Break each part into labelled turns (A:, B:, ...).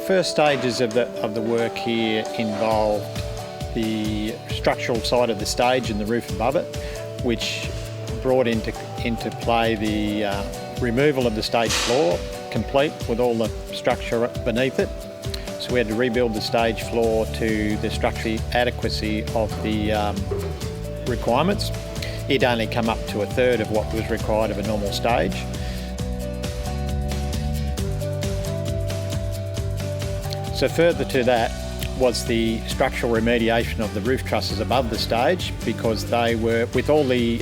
A: First stages of the work here involved the structural side of the stage and the roof above it, which brought into play the removal of the stage floor, complete with all the structure beneath it. So we had to rebuild the stage floor to the structural adequacy of the requirements. It only come up to a third of what was required of a normal stage. So further to that was the structural remediation of the roof trusses above the stage, because they were, with all the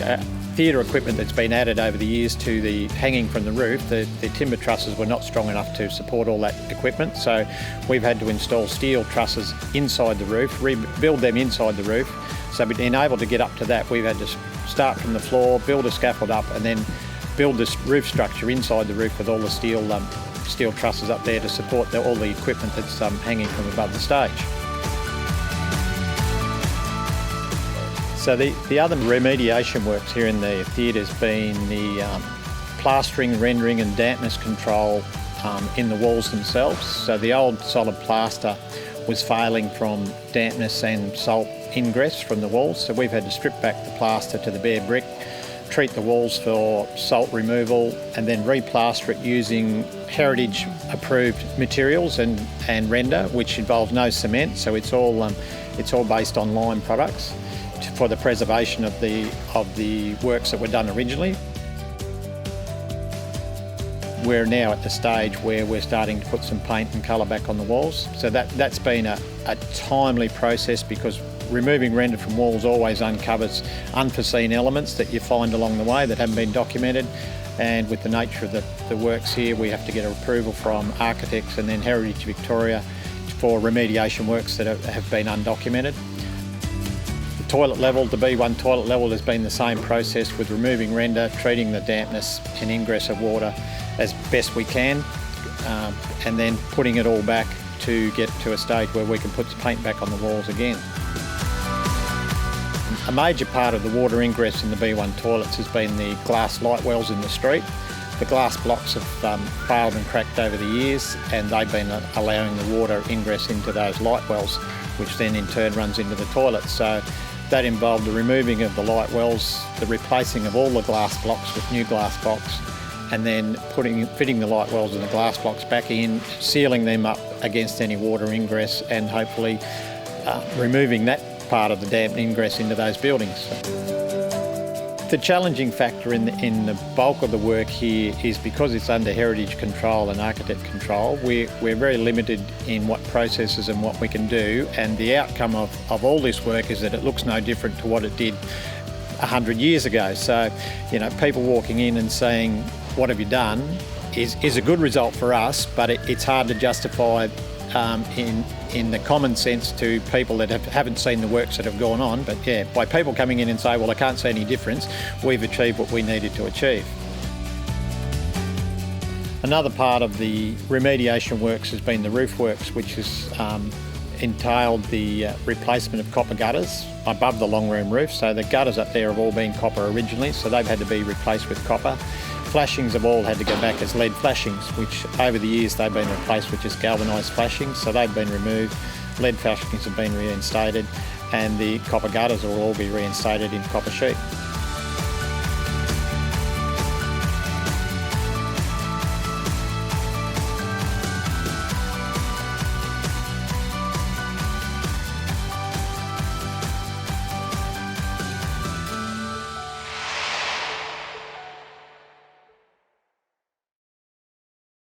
A: theatre equipment that's been added over the years to the hanging from the roof, the timber trusses were not strong enough to support all that equipment. So we've had to install steel trusses inside the roof, rebuild them inside the roof. So being able to get up to that, we've had to start from the floor, build a scaffold up, and then build this roof structure inside the roof with all the steel trusses up there to support all the equipment that's hanging from above the stage. So the other remediation works here in the theatre has been the plastering, rendering and dampness control in the walls themselves. So the old solid plaster was failing from dampness and salt ingress from the walls, so we've had to strip back the plaster to the bare brick, treat the walls for salt removal and then replaster it using heritage approved materials and render, which involves no cement, so it's all based on lime products for the preservation of the works that were done originally. We're now at the stage where we're starting to put some paint and colour back on the walls, so that's been a timely process, because removing render from walls always uncovers unforeseen elements that you find along the way that haven't been documented, and with the nature of the works here, we have to get approval from architects and then Heritage Victoria for remediation works that have been undocumented. The toilet level, the B1 toilet level, has been the same process, with removing render, treating the dampness and ingress of water as best we can, and then putting it all back to get to a stage where we can put the paint back on the walls again. A major part of the water ingress in the B1 toilets has been the glass light wells in the street. The glass blocks have failed and cracked over the years, and they've been allowing the water ingress into those light wells, which then in turn runs into the toilets. So that involved the removing of the light wells, the replacing of all the glass blocks with new glass blocks, and then fitting the light wells and the glass blocks back in, sealing them up against any water ingress, and hopefully removing that part of the damp ingress into those buildings. The challenging factor in the bulk of the work here is, because it's under heritage control and architect control, we're very limited in what processes and what we can do, and the outcome of all this work is that it looks no different to what it did 100 years ago. So, people walking in and saying, "What have you done?" is a good result for us, but it's hard to justify in the common sense to people that haven't seen the works that have gone on. But yeah, by people coming in and say, "Well, I can't see any difference," we've achieved what we needed to achieve. Another part of the remediation works has been the roof works, which has entailed the replacement of copper gutters above the long room roof. So the gutters up there have all been copper originally, so they've had to be replaced with copper. Flashings have all had to go back as lead flashings, which over the years they've been replaced with just galvanised flashings, so they've been removed. Lead flashings have been reinstated, and the copper gutters will all be reinstated in copper sheet.